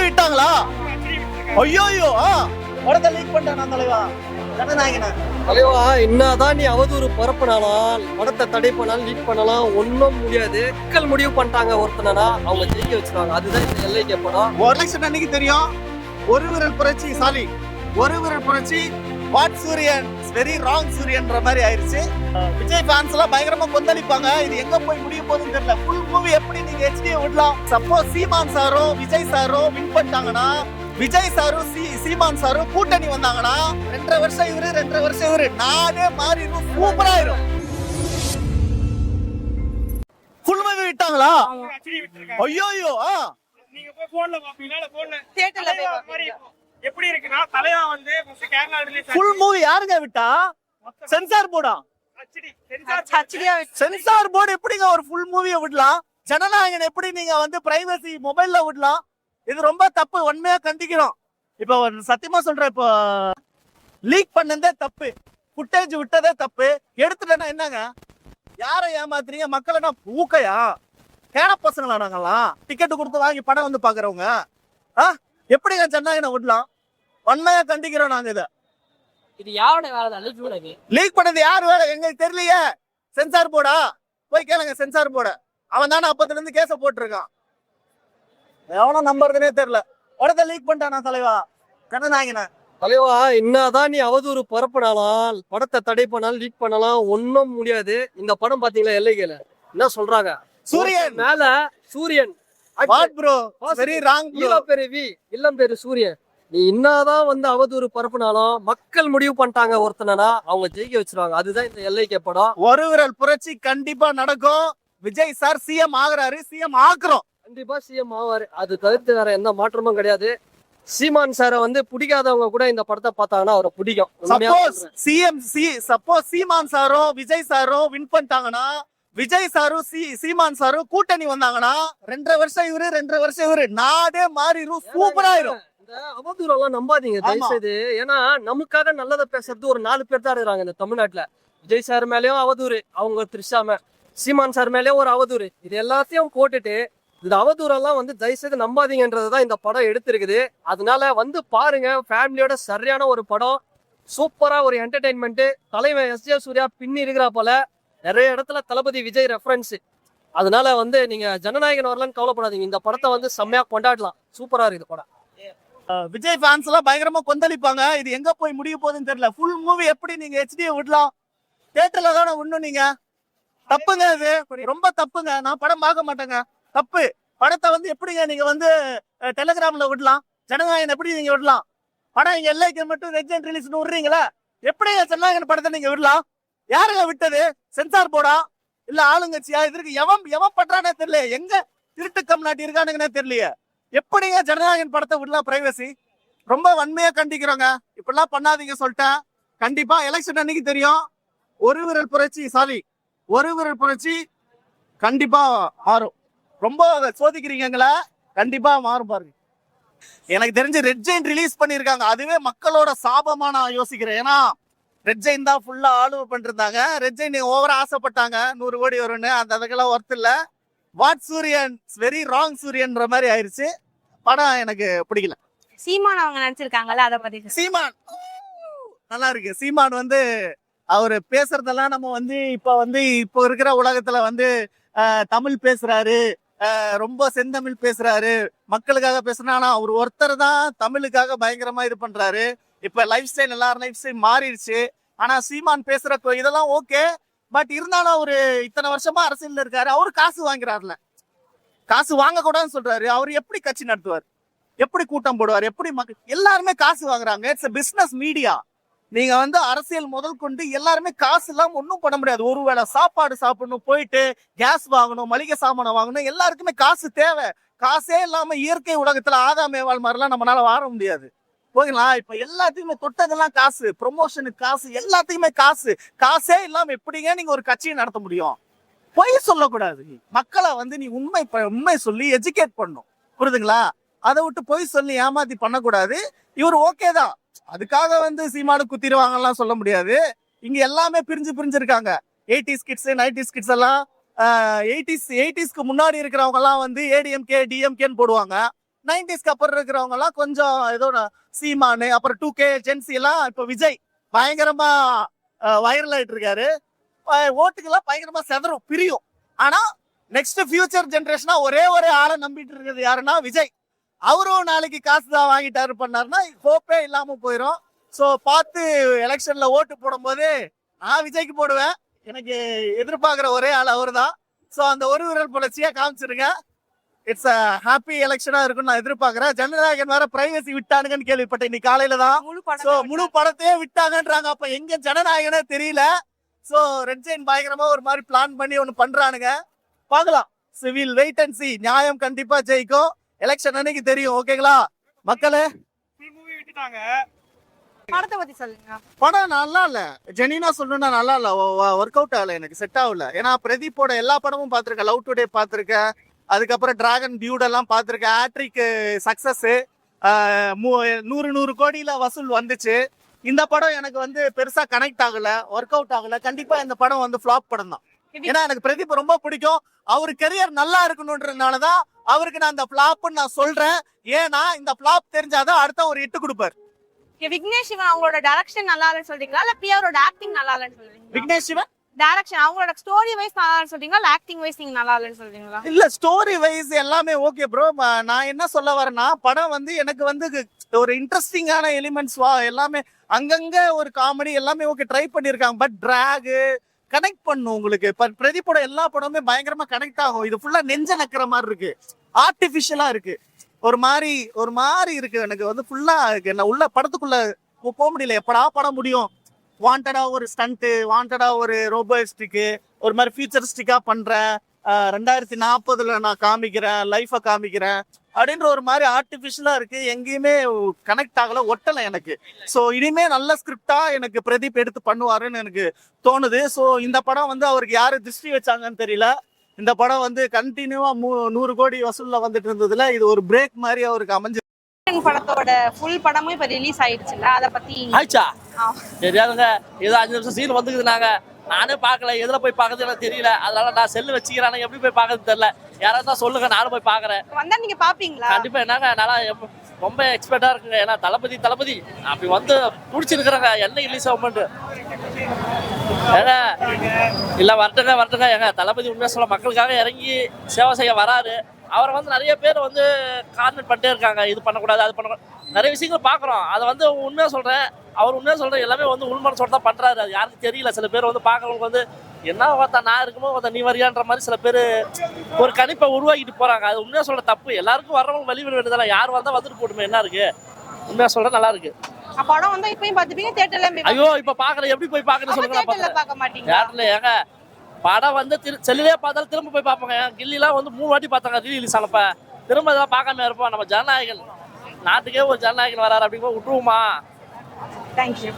விட்டாங்களா? ஐயோ படத்தை லீக் பண்ணிட்டானா தலைவா? தலைவா, என்னதான் நீ அவதூறு பரப்புனாலும் படத்தை தடை பண்ணாலும் லீக் பண்ணலாம் ஒன்றும் முடியாது. மக்கள் முடிவு பண்ணிட்டாங்க ஒருத்தனா அவங்க ஜெயிக்க வச்சிருவாங்க. அதுதான் இந்த எல்லைக்கு படம். ஒரு எலெக்ஷன் அன்னைக்கு தெரியும். ஒரு விரல் புரட்சி சாலி, ஒரு விரல் புரட்சி வாட் சூரியன் வெரி ராங் சூரியன்ற மாதிரி ஆயிருச்சு. விஜய் ஃபேன்ஸ் எல்லாம் பயங்கரமா கொந்தளிப்பாங்க. இது எங்க போய் முடிய போகுதுன்னு தெரியல. ஃபுல் மூவி எப்படி நீங்க HD விடலாம்? சப்போஸ் சீமான் சாரோ விஜய் சாரோ வின் பண்ணிட்டாங்கன்னா, விஜய் சாரும் சீமான் சாரும் கூட்டணி வந்தாங்கன்னா 2.5 வருஷம் இவரு 2.5 வருஷம் இவரு நானே மாறிடும். சூப்பரா ஆயிரும். ஃபுல் மூவி விட்டாங்களா? ஐயோ நீங்க போய் போன்ல பாப்பீங்களா? போன்ல தியேட்டர்ல போய் எப்படி இருக்குன்னா தலையா வந்து கேரளா ரிலீஸ் ஃபுல் மூவி யாருங்க விட்டா? சென்சார் போர்டா? சென்சார் போர்டு எப்படிங்க ஒரு ஃபுல் மூவியை விடலாம்? ஜனநாயகன் எப்படி நீங்க வந்து பிரைவசி மொபைல்ல விடலாம்? இது ரொம்ப தப்பு. உண்மையா கண்டிக்கிறோம். இப்போ சத்தியமா சொல்றேன், இப்போ லீக் பண்ணதே தப்பு, ஃபுட்டேஜ் விட்டதே தப்பு. எடுத்துட்டேன்னா என்னங்க? யாரை ஏமாத்துறீங்க? மக்கள் ஊக்கையா கேன பசங்களா? நாங்கெல்லாம் டிக்கெட் கொடுத்து வாங்கி படம் வந்து பாக்குறவங்க எப்படிங்க ஜனநாயகனை விடலாம்? உண்மையா கண்டிக்கிறோம் நாங்க. இதை இது யாரோட வேலை தான்? லீக் பண்ணது யாரு வேலை எங்களுக்கு தெரியலையே. சென்சார் போர்டா? போய் கேளுங்க சென்சார் போர்ட. அவன் தானே அப்பத்துல இருந்து கேஸ போட்டிருக்கான். எவனோ நம்புறதுனே தெரியல. உடனே லீக் பண்ணிட்டானா தலைவா ஜனநாயகனை? தலைவா, என்னதான் நீ அவதூறு பரப்புனாலும் படத்தை தடை பண்ணாலும் லீக் பண்ணலாம் ஒன்றும் முடியாது. இந்த படம் பாத்தீங்களா எல்லைகள என்ன சொல்றாங்க? சூரியன் மேல சூரியன் what bro very wrong bro. பேரு வி இல்லம் பேரு சூரியன். நீ என்னதான் வந்து அவதூறு பரப்புனாலும் மக்கள் முடிவு பண்ணிட்டாங்க ஒருத்தனா அவங்க ஜெயிக்க வச்சிருவாங்க. அதுதான் இந்த எல்லைக்கு படம். ஒரு விரல் புரட்சி கண்டிப்பா நடக்கும். விஜய் சார் சிஎம் ஆகுறாரு, சிஎம் ஆக்குறோம். கண்டிப்பா சிஎம் ஆவாரு. அது தவிர்த்து வேற எந்த மாற்றமும் கிடையாது. சீமான் சாரை வந்து பிடிக்காதவங்க கூட இந்த படத்தை பார்த்தாங்கன்னா அவரை பிடிக்கும். சப்போஸ் சீமான் சாரும் விஜய் சாரும் வின் பண்ணிட்டாங்கன்னா, விஜய் சாரும் சீமான் சாரும் கூட்டணி வந்தாங்கன்னா 2.5 வருஷம் இவரு 2.5 வருஷம் இவரு நாடே மாறிடும். சூப்பரா ஆயிரும். இந்த அவதூறு எல்லாம் நம்பாதீங்க தயவுசெய்து. ஏன்னா நமக்காக நல்லதை பேசுறது ஒரு 4 பேர் தான் இருக்கிறாங்க இந்த தமிழ்நாட்டுல. விஜய் சார் மேலயும் அவதூறு, அவங்க த்ரிஷாம, சீமான் சார் மேலயும் ஒரு அவதூறு. இது எல்லாத்தையும் போட்டுட்டு இந்த அவதூறெல்லாம் வந்து தயவுசெய்து நம்பாதீங்கன்றதுதான் இந்த படம் எடுத்திருக்குது. அதனால வந்து பாருங்க, ஃபேமிலியோட சரியான ஒரு படம். சூப்பரா ஒரு என்டர்டைன்மெண்ட். தலைவன் SJ சூர்யா பின்னி இருக்கிறா போல. நிறைய இடத்துல தளபதி விஜய் ரெஃபரன்ஸ். அதனால வந்து நீங்க ஜனநாயகன் வரலன்னு கவலைப்படாதீங்க. இந்த படத்தை வந்து செம்மையா கொண்டாடலாம். சூப்பரா இருக்குது படம். விஜய் ஃபேன்ஸ் எல்லாம் பயங்கரமா கொந்தளிப்பாங்க. இது எங்க போய் முடிய போகுதுன்னு தெரியல. ஃபுல் மூவி எப்படி நீங்க HD விடலாம்? தியேட்டர்ல தானே ஒண்ணும். நீங்க தப்புங்க, இது ரொம்ப தப்புங்க. நான் படம் பார்க்க மாட்டேங்க, தப்பு. படத்தை வந்து எப்படிங்க நீங்க வந்து டெலிகிராம்ல விடலாம்? ஜனநாயகன் எப்படி நீங்க விடலாம்? படம் இங்க எல்லைக்கு மட்டும் ரெஜென்ட் ரிலீஸ் விடுறீங்களா? எப்படிங்க ஜனநாயகன் படத்தை நீங்க விடலாம்? யாருங்க விட்டது? சென்சார் போர்டா இல்ல ஆளுங்கட்சியா? இதற்கு எவன் பண்றானே தெரியல. எங்க திருட்டு கம்நாட்டி இருக்கானுங்கன்னே தெரியலையே. எப்படிங்க ஜனநாயகன் படத்தை விடலாம்? பிரைவசி ரொம்ப வன்மையா கண்டிக்கிறோங்க. இப்படிலாம் பண்ணாதீங்க சொல்லிட்டேன். கண்டிப்பா எலெக்ஷன் அன்னைக்கு தெரியும். ஒரு விரல் புரட்சி சாலி, ஒரு விரல் புரட்சி கண்டிப்பா மாறும். ரொம்ப சோதிக்கிறீங்களா? கண்டிப்பா மாறும் பாருங்க. எனக்கு தெரிஞ்சு ரெட் ஜெயின் ரிலீஸ் பண்ணிருக்காங்க. அதுவே மக்களோட சாபமா நான் யோசிக்கிறேன். ஏன்னா ரெட் ஜெயின் தான் ஃபுல்லா ஆளுவ பண்ணிருந்தாங்க. ரெட் ஜெயின் ஓவரா ஆசைப்பட்டாங்க 100 கோடி வரும்னு. அந்த அதுக்கெல்லாம் ஒர்த் இல்ல. வாட் சூரியன் வெரி ராங் சூரியன்ற மாதிரி ஆயிருச்சு. படம் எனக்கு பிடிக்கல. சீமான் அவங்க நடிச்சிருக்காங்கல்ல, அதை பத்தி. சீமான் நல்லா இருக்கு. சீமான் வந்து அவரு பேசுறதெல்லாம் நம்ம வந்து இப்போ இருக்கிற உலகத்துல வந்து தமிழ் பேசுறாரு, ரொம்ப செந்தமிழ் பேசுறாரு, மக்களுக்காக பேசுறானா. அவர் ஒருத்தர் தான் தமிழுக்காக பயங்கரமா இது பண்றாரு. இப்ப லைஃப் ஸ்டைல் எல்லாரும் லைஃப் ஸ்டைல் மாறிடுச்சு. ஆனா சீமான் பேசுற இதெல்லாம் ஓகே. பட் இருந்தாலும் அவரு இத்தனை வருஷமா அரசியல் இருக்காரு. அவரு காசு வாங்குறாருல, காசு வாங்க கூடாதுன்னு சொல்றாரு. அவரு எப்படி கட்சி நடத்துவார்? எப்படி கூட்டம் போடுவார்? எப்படி மக்கள் எல்லாருமே காசு வாங்குறாங்க. It's business media. நீங்க வந்து அரசியல் முதல் கொண்டு எல்லாருமே காசு இல்லாம ஒன்றும் பண்ண முடியாது. ஒருவேளை சாப்பாடு சாப்பிடணும், போயிட்டு கேஸ் வாங்கணும், மளிகை சாமானம் வாங்கணும், எல்லாருக்குமே காசு தேவை. காசே இல்லாம இயற்கை உலகத்துல ஆதாமேவாள் மாதிரிலாம் நம்மளால வாழ முடியாது. போகலா? இப்ப எல்லாத்தையுமே தொட்டதெல்லாம் காசு, ப்ரொமோஷனுக்கு காசு, எல்லாத்தையுமே காசு. காசே இல்லாம எப்படிங்க நீங்க ஒரு கட்சியை நடத்த முடியும்? பொய் சொல்லக்கூடாது. மக்களை வந்து நீ உண்மை சொல்லி எஜுகேட் பண்ணும். புரியுதுங்களா? அதை விட்டு பொய் சொல்லி ஏமாத்தி பண்ணக்கூடாது. இவர் ஓகே தான். அதுக்காக வந்து சீமானு குத்திடுவாங்கலாம் சொல்ல முடியாது. இங்க எல்லாமே பிரிஞ்சிருக்காங்க. 80s கிட்ஸ் 90s கிட்ஸ் எல்லாம் 80ஸ்க்கு முன்னாடி இருக்கிறவங்க எல்லாம் வந்து ADMK DMKன்னு போடுவாங்க. 90s அப்புறம் இருக்கிறவங்க எல்லாம் கொஞ்சம் ஏதோ சீமானு அப்புறம் 2K ஜென்சி எல்லாம் இப்ப விஜய் பயங்கரமா வைரல் ஆயிட்டு இருக்காரு. ஓட்டுக்கெல்லாம் பயங்கரமா செதறும் பிரியும். ஆனா நெக்ஸ்ட் ஃபியூச்சர் ஜெனரேஷனா ஒரே ஒரு ஆளை நம்பிட்டு இருக்கிறது யாருன்னா விஜய். அவரும் நாளைக்கு காசு தான் வாங்கிட்டாரு பண்ணாருன்னா ஹோப்பே இல்லாம போயிடும். ஸோ பார்த்து எலெக்ஷன்ல ஓட்டு போடும்போது நான் விஜய்க்கு போடுவேன். எனக்கு எதிர்பார்க்குற ஒரே ஆள் அவர் தான். ஸோ அந்த ஒரு விரல் புலர்ச்சியா காமிச்சிருங்க. இட்ஸ் அ ஹாப்பி எலெக்ஷனா இருக்கும்னு நான் எதிர்பார்க்கறேன். ஜனநாயகன் வேற பிரைவசி விட்டானுங்கன்னு கேள்விப்பட்டேன் இன்னைக்கு காலையில தான். ஸோ முழு படத்தையே விட்டாங்கன்றாங்க. அப்ப எங்க ஜனநாயகனே தெரியல. ஸோ ரெட் ஜெயின் பயங்கரமா ஒரு மாதிரி பிளான் பண்ணி ஒன்று பண்றானுங்க. பார்க்கலாம். Civil wait and see. நியாயம் கண்டிப்பா ஜெயிக்கும். எலெக்ஷன் அன்னைக்கு தெரியும். ஓகேங்களா மக்களே? மூவி விட்டுட்டாங்க. படத்தை பத்தி சொல்லுங்க. படம் நல்லா இல்ல. ஜெனினா சொல்லணும்னா நல்லா இல்ல. ஒர்க் அவுட் ஆகல, எனக்கு செட் ஆகல. ஏன்னா பிரதீப்போட எல்லா படமும் பார்த்திருக்கேன். லவ் டுடே பார்த்திருக்கேன், அதுக்கப்புறம் டிராகன் டியூட் எல்லாம் பார்த்திருக்கேன். ஹேட்ரிக் சக்சஸ் 100 கோடியில வசூல் வந்துச்சு. இந்த படம் எனக்கு வந்து பெருசா கனெக்ட் ஆகல, ஒர்க் அவுட் ஆகல. கண்டிப்பா இந்த படம் வந்து ஃபிளாப் படம் தான். ஏன்னா எனக்கு பிரதீப் ரொம்ப பிடிக்கும். அவரு கெரியர் நல்லா இருக்கணும்ன்றதுனாலதான் அவருக்கு நான் இந்த ஃபிளாப்னு நான் சொல்றேன். ஏன்னா இந்த ஃபிளாப் தெரிஞ்சாதான் அடுத்த ஒரு 8 கொடுப்பாரு. விக்னேஷ் சிவன் அவங்களோட டைரக்ஷன் நல்லா இல்லைன்னு சொல்றீங்களா இல்ல பிரியாவோட ஆக்டிங் நல்லா இல்லைன்னு சொல்றீங்களா? விக்னேஷ் சிவன் டைரக்ஷன் அவங்களோட ஸ்டோரி வைஸ் நல்லா இல்லைன்னு சொல்றீங்களா இல்ல ஆக்டிங் வைஸ் நீங்க நல்லா இல்லைன்னு சொல்றீங்களா? இல்ல, ஸ்டோரி வைஸ் எல்லாமே ஓகே ப்ரோ. நான் என்ன சொல்ல வரேன்னா, படம் வந்து எனக்கு வந்து ஒரு இன்ட்ரெஸ்டிங்கான எலிமெண்ட்ஸ் எல்லாமே அங்கங்க ஒரு காமெடி எல்லாமே ஓகே ட்ரை பண்ணிருக்காங்க. பட் டிராக் கனெக்ட் பண்ணும் உங்களுக்கு. பிரதீப்போட எல்லா படமுமே பயங்கரமா கனெக்ட் ஆகும். இது ஃபுல்லா நெஞ்ச நக்கிற மாதிரி இருக்கு, ஆர்டிபிஷியலா இருக்கு, ஒரு மாதிரி இருக்கு. எனக்கு வந்து ஃபுல்லா என்ன உள்ள படத்துக்குள்ள போக முடியல. எப்படா படம் முடியும்? வாண்டடா ஒரு ஸ்டண்ட், வாண்டடா ஒரு ரோபோஸ்டிக், ஒரு மாதிரி ஃபியூச்சரிஸ்டிக்கா பண்றேன், 2040 நான் காமிக்கிறேன், லைஃபை காமிக்கிறேன் அப்படின்ற ஒரு மாதிரி ஆர்டிபிஷியலா இருக்கு. எங்கேயுமே கனெக்ட் ஆகல, ஒட்டலை எனக்கு. ஸோ இனிமே நல்ல ஸ்கிரிப்டா எனக்கு பிரதீப் எடுத்து பண்ணுவாருன்னு எனக்கு தோணுது. ஸோ இந்த படம் வந்து அவருக்கு யாரு திருஷ்டி வச்சாங்கன்னு தெரியல. இந்த படம் வந்து கண்டினியூவா 100 கோடி வசூல்ல வந்துட்டு இருந்ததுல இது ஒரு பிரேக் மாதிரி அவருக்கு அமைஞ்சு. படத்தோட ஃபுல் படமும் இப்ப ரிலீஸ் ஆயிடுச்சுல, அத பத்தி ஆயிடுச்சா? தெரியாதுங்க. ஏதோ 5 நிமிஷம் சீன் வந்துக்குதுனாங்க. நானே பார்க்கல, எதுல போய் பார்க்கறது எனக்கு தெரியல. அதனால நான் செல்லு வச்சுக்கிறேன், எப்படி போய் பார்க்கறது தெரியல. யாராவது தான் சொல்லுங்க, நானும் போய் பார்க்கறேன். வந்தா நீங்க பாப்பீங்களா? கண்டிப்பா. என்னங்க நல்லா ரொம்ப எக்ஸ்பெக்டா இருக்குங்க. ஏன்னா தளபதி அப்படி வந்து துடிச்சிருக்கிறாங்க. என்ன ரிலீஸ் ஆகும்ட்டு ஏங்க இல்ல வரட்டுங்க ஏங்க. தளபதி உண்மையா சொல்ல மக்களுக்காக இறங்கி சேவை செய்ய வராரு. அவரை வந்து நிறைய பேர் வந்து கார்னர் பண்ணிட்டே இருக்காங்க. இது பண்ணக்கூடாது, அது பண்ணக்கூடாது, நிறைய விஷயங்கள் பார்க்குறோம். அதை வந்து உண்மையா சொல்றேன், அவர் உண்மையா சொல்றேன், எல்லாமே வந்து உள்மனசோட தான் பண்றாரு. அது யாருக்கும் தெரியல. சில பேர் வந்து பார்க்கறவங்களுக்கு வந்து என்ன பார்த்தா நான் இருக்குமோ பார்த்தா நீ வரியான்ற மாதிரி சில பேர் ஒரு கணிப்பை உருவாக்கிட்டு போறாங்க. அது உண்மையா சொல்ற தப்பு. எல்லாருக்கும் வர்றவங்க வழி விட வேண்டியதெல்லாம். யார் வந்தா வந்துட்டு போட்டுமே, என்ன இருக்கு? உண்மையா சொல்ற நல்லா இருக்கு. படம் வந்து இப்பயும் பாத்துப்பீங்க, தியேட்டர்ல ஐயோ இப்ப பாக்குறேன், எப்படி போய் பாக்குறேன்னு சொல்லுங்க. தியேட்டர்ல பார்க்க மாட்டீங்க? தியேட்டர்ல ஏங்க படம் வந்து செல்லிலே பார்த்தாலும் திரும்ப போய் பார்ப்பாங்க. கில்லிலாம் வந்து 3 வாட்டி பார்த்தாங்க ரிலீஸ் ஆனப்ப. திரும்ப இதெல்லாம் பார்க்காம இருப்போம். நம்ம ஜனநாயகன் நாட்டுக்கே ஒரு ஜனநாயகன் வராரு அப்படிங்கும்போது விட்டுருவோமா? தேங்க்யூ.